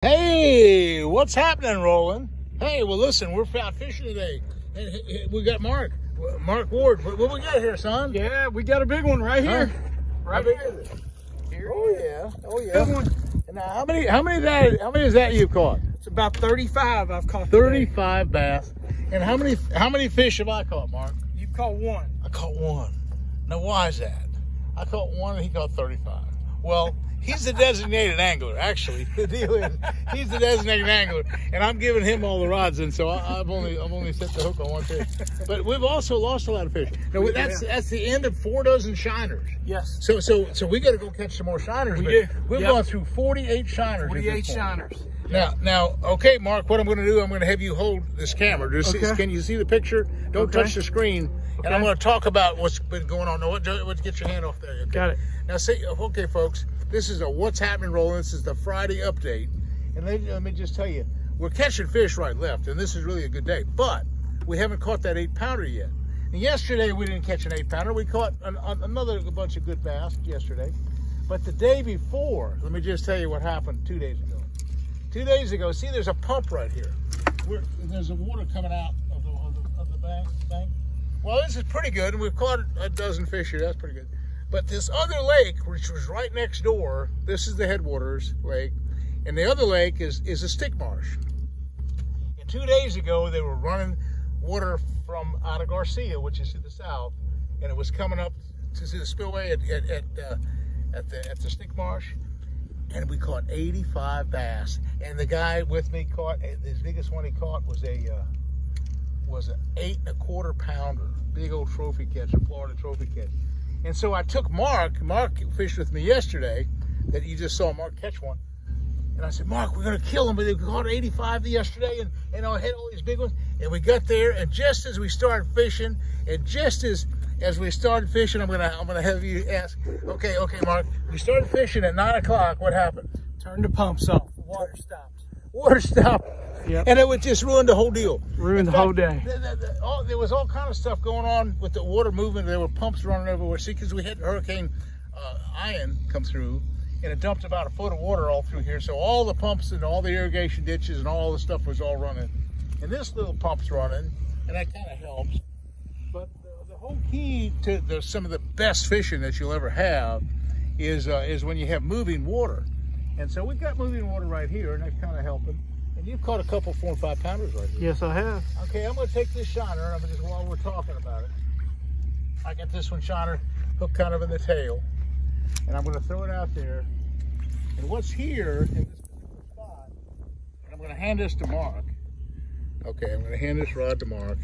Hey, what's happening, Roland? Hey, well, listen, we're out fishing today. And we got Mark Ward. What we got here, son? Yeah, we got a big one right here. Huh? Right here. Here. Oh yeah, oh yeah. Big one. Now, how many is that you've caught? It's about 35 I've caught. 35 bass. And how many fish have I caught, Mark? You've caught one. I caught one. Now, why is that? I caught one and he caught 35. Well, he's the designated angler. Actually, the deal is he's the designated angler, and I'm giving him all the rods, and so I've only set the hook on one fish. But we've also lost a lot of fish. Now, that's the end of 4 dozen shiners. Yes. So we got to go catch some more shiners. We've gone through 48 shiners. 48 shiners. Now, okay, Mark. What I'm going to do, I'm going to have you hold this camera. Can you see the picture? Don't touch the screen. Okay. And I'm going to talk about what's been going on. Now, get your hand off there. Okay? Got it. Now, okay, folks. This is a What's Happening, Roland. This is the Friday update. And let me just tell you, we're catching fish right left, and this is really a good day. But we haven't caught that 8-pounder yet. And yesterday, we didn't catch an 8-pounder. We caught another bunch of good bass yesterday. But the day before, let me just tell you what happened 2 days ago. 2 days ago, see, there's a pump right here. There's a water coming out of the bank. Well, this is pretty good, and we've caught a dozen fish here. That's pretty good. But this other lake, which was right next door, this is the headwaters lake, and the other lake is a stick marsh. And 2 days ago, they were running water from out of Garcia, which is to the south, and it was coming up to see the spillway at the stick marsh, and we caught 85 bass. And the guy with me caught, the biggest one he caught was an 8¼ pounder, big old trophy catch, a Florida trophy catch. And so I took Mark fished with me yesterday, that you just saw Mark catch one. And I said, Mark, we're gonna kill him, but they caught 85 yesterday, and I had all these big ones. And we got there, and just as we started fishing, and just as we started fishing, I'm gonna have you ask, okay, Mark, we started fishing at 9 o'clock, what happened? Turned the pumps off, the water stopped. Water stopped. Yep. And it would just ruin the whole deal. Ruined the whole day. There was all kind of stuff going on with the water movement. There were pumps running everywhere. See, because we had Hurricane Ian come through, and it dumped about 1 foot of water all through here. So all the pumps and all the irrigation ditches and all the stuff was all running. And this little pump's running, and that kind of helps. But the whole key to some of the best fishing that you'll ever have is when you have moving water. And so we've got moving water right here, and that's kind of helping. And you've caught a couple 4 and 5 pounders right here. Yes, I have. Okay, I'm going to take this shiner, and just while we're talking about it, I got this one shiner hooked kind of in the tail, and I'm going to throw it out there. And what's here in this particular spot, and I'm going to hand this to Mark. Okay, I'm going to hand this rod to Mark.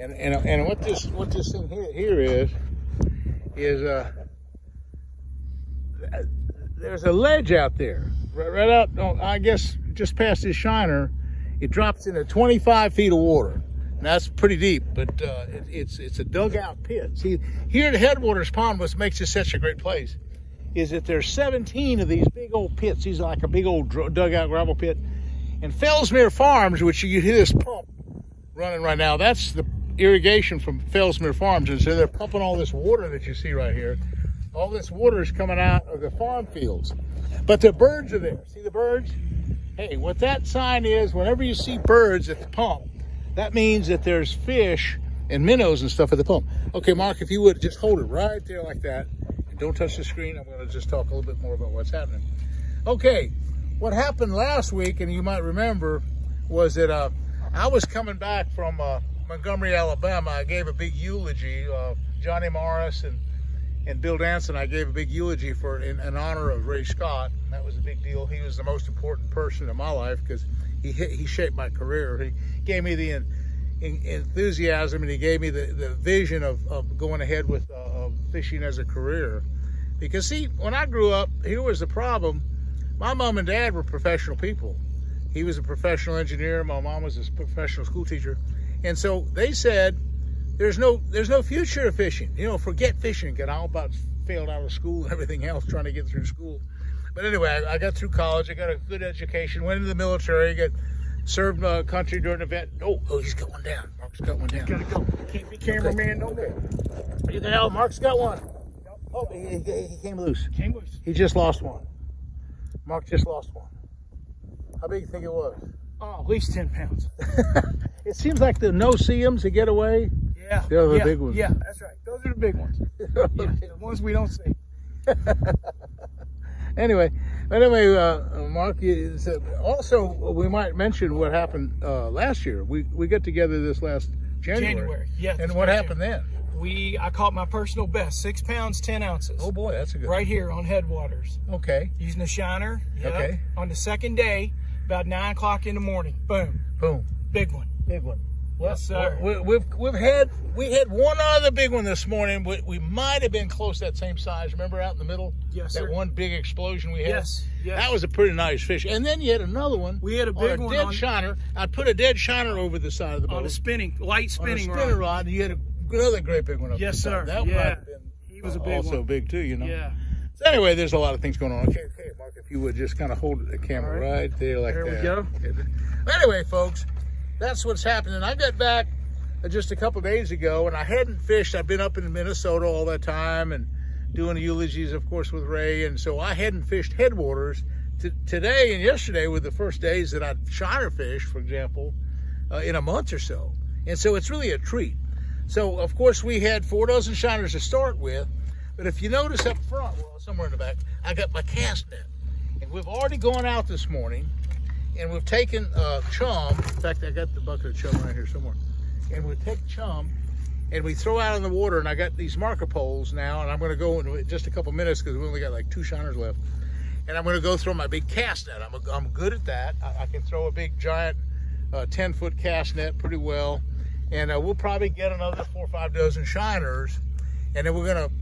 And what this thing here is there's a ledge out there, right out, I guess, just past this shiner. It drops into 25 feet of water. And that's pretty deep, but it's a dugout pit. See, here at Headwaters Pond, what makes this such a great place is that there's 17 of these big old pits. These are like a big old dugout gravel pit. And Fellsmere Farms, which you hear this pump running right now, that's the irrigation from Fellsmere Farms. And so they're pumping all this water that you see right here. All this water is coming out of the farm fields. But the birds are there. See the birds? Hey, what that sign is, whenever you see birds at the pump, that means that there's fish and minnows and stuff at the pump. Okay, Mark, if you would, just hold it right there like that. And don't touch the screen. I'm going to just talk a little bit more about what's happening. Okay, what happened last week, and you might remember, was that I was coming back from Montgomery, Alabama. I gave a big eulogy. Johnny Morris and Bill Danson, I gave a big eulogy in honor of Ray Scott. And that was a big deal. He was the most important person in my life because he shaped my career. He gave me the enthusiasm, and he gave me the vision of going ahead with fishing as a career. Because see, when I grew up, here was the problem. My mom and dad were professional people. He was a professional engineer. My mom was a professional school teacher. And so they said, there's no future of fishing. You know, forget fishing. Got all about failed out of school and everything else trying to get through school. But anyway, I got through college. I got a good education, went into the military, served country during the vet. Oh, he's got one down. Mark's got one down. Gotta go. Can't be cameraman no more. What the hell? Mark's got one. Oh, he came loose. Came loose. He just lost one. Mark just lost one. How big do you think it was? Oh, at least 10 pounds. It seems like the no-see-ums that get away. Yeah. They're the big ones. Yeah, that's right. Those are the big ones. Yeah, the ones we don't see. Anyway, Mark, also we might mention what happened last year. We got together this last January. Yeah. And what happened then? I caught my personal best, 6 pounds, 10 ounces. Oh boy, that's a good right here on Headwaters. Okay. Using a shiner. Yep. Okay. On the second day, about 9 o'clock in the morning. Boom. Boom. Big one. Big one. Well, yes, sir. We had one other big one this morning. We might have been close to that same size. Remember out in the middle? Yes, that sir. one big explosion we had? Yes. That was a pretty nice fish. And then you had another one. We had a big one on a dead shiner. I'd put a dead shiner over the side of the boat. On a light spinning rod. And you had another great big one up there. Yes, sir. That might have been he was a big also one. Big too, you know? Yeah. So anyway, there's a lot of things going on. Okay, Mark, if you would just kind of hold the camera right there like that. There we go. Anyway, folks, that's what's happening. I got back just a couple days ago, and I hadn't fished. I've been up in Minnesota all that time and doing eulogies, of course, with Ray, and so I hadn't fished Headwaters. Today and yesterday were the first days that I'd shiner fished, for example, in a month or so. And so it's really a treat. So, of course, we had 4 dozen shiners to start with, but if you notice up front, well, somewhere in the back, I got my cast net. And we've already gone out this morning, and we've taken chum. In fact, I got the bucket of chum right here somewhere. And we take chum and we throw out in the water, and I got these marker poles now, and I'm going to go in just a couple minutes because we only got like 2 shiners left. And I'm going to go throw my big cast net. I'm good at that. I can throw a big giant 10-foot cast net pretty well, and we'll probably get another 4 or 5 dozen shiners, and then we're going to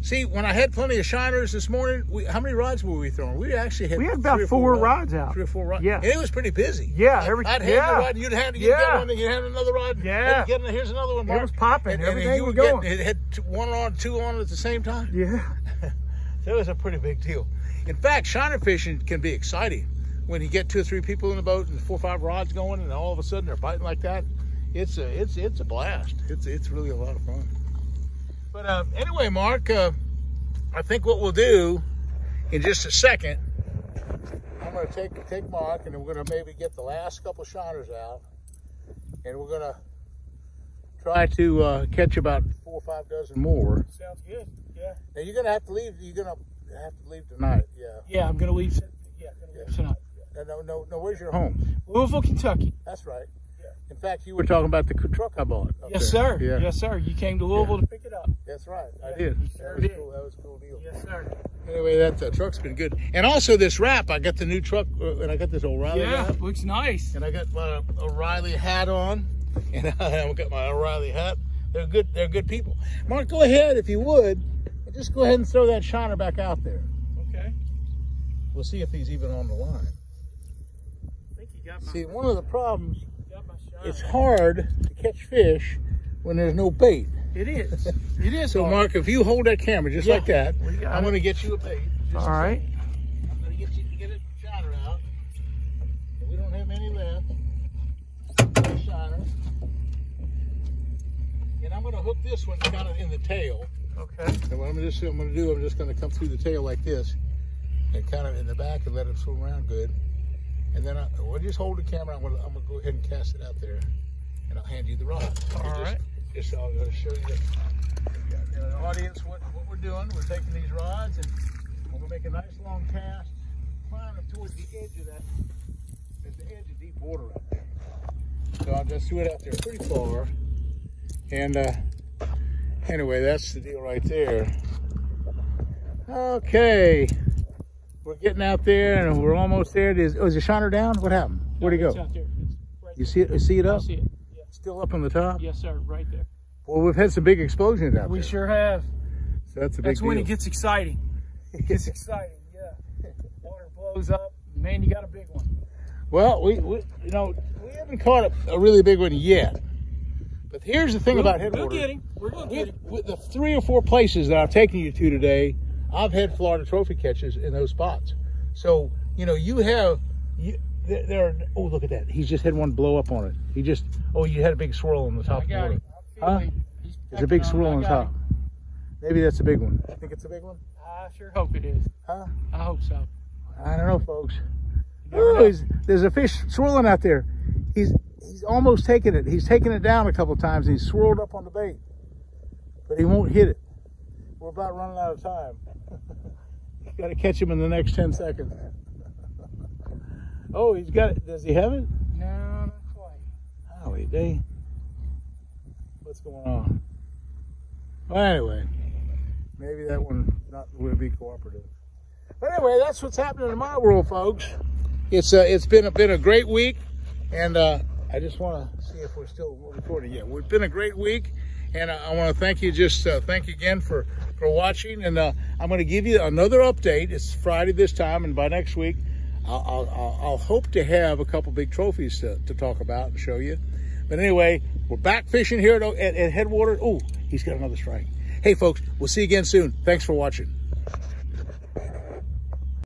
see. When I had plenty of shiners this morning, how many rods were we throwing? We actually had about 4 rods out. 3 or 4 rods. Yeah, and it was pretty busy. Yeah, I'd hand the rod, and you'd hand one, and you'd hand another rod. Yeah, here's another one. Mark. It was popping. Everything was going. It had 1 on, 2 on at the same time. Yeah, so it was a pretty big deal. In fact, shiner fishing can be exciting when you get 2 or 3 people in the boat and 4 or 5 rods going, and all of a sudden they're biting like that. It's a blast. It's really a lot of fun. But anyway, Mark, I think what we'll do in just a second, I'm going to take Mark, and we're going to maybe get the last couple shiners out, and we're going to try to catch about 4 or 5 dozen more. Sounds good. Yeah. Now you're going to have to leave. You're going to have to leave tonight. Yeah. Yeah, I'm going to leave. Yeah, I'm going to leave tonight. No. Where's your home? Louisville, Kentucky. That's right. Yeah. In fact, you were talking about the truck I bought. Yes, sir. Yeah. Yes, sir. You came to Louisville to pick it up. That's right. Yeah, I did. You sure did. Cool. That was a cool deal. Yes, sir. Anyway, that truck's been good. And also this wrap, I got the new truck, and I got this O'Reilly wrap. Yeah, looks nice. And I got my O'Reilly hat on, and I got my O'Reilly hat. They're good. They're good people. Mark, go ahead if you would, and just go ahead and throw that shiner back out there. Okay. We'll see if he's even on the line. I think he got my. See, one of the problems, it's shiner. hard to catch fish when there's no bait. It is. It is. So, hard. Mark, if you hold that camera just like that, I'm going to get you a bait. All right. I'm going to get you to get a shiner out. We don't have any left. Shiner. And I'm going to hook this one kind of in the tail. Okay. And what I'm going to do, I'm just going to come through the tail like this, and kind of in the back, and let it swim around good. And then we'll just hold the camera. I'm going to go ahead and cast it out there, and I'll hand you the rod. All right. I'm going to show you the audience what we're doing. We're taking these rods, and we're going to make a nice long cast, climb them towards the edge of that. There's the edge of deep water out there. So I'll just do it out there pretty far. And anyway, that's the deal right there. Okay. We're getting out there, and we're almost there. Is the shiner down? What happened? Where'd he go? It's out there. It's right you see it? See it up? I see it. Yeah. Still up on the top? Yes, sir. Right there. Well, we've had some big explosions out there. We sure have. So that's a big That's when deal. it gets exciting. It gets exciting, yeah. Water blows up. Man, you got a big one. Well, we haven't caught a really big one yet. But here's the thing about Headwaters. We'll get him. We're going to get him. With the 3 or 4 places that I've taken you to today, I've had Florida trophy catches in those spots. So, you have, oh, look at that. He's just had one blow up on it. You had a big swirl on the top of the water. Huh? There's a big swirl on the top. Maybe that's a big one. I think it's a big one. I sure hope it is. Huh? I hope so. I don't know, folks. Oh, there's a fish swirling out there. He's almost taken it. He's taken it down a couple times. And he's swirled up on the bait, but he won't hit it. We're about running out of time. You got to catch him in the next 10 seconds. Oh, he's got it. Does he have it? No, not quite. Holy day. What's going on? Well, anyway, maybe that one not going to be cooperative. But anyway, that's what's happening in my world, folks. It's been a great week, and I just want to see if we're still recording. Yeah, it's been a great week, and I want to thank you. Thank you again for watching, and I'm going to give you another update. It's Friday this time, and by next week, I'll hope to have a couple big trophies to talk about and show you. But anyway, we're back fishing here at Headwater. Oh, he's got another strike. Hey, folks, we'll see you again soon. Thanks for watching.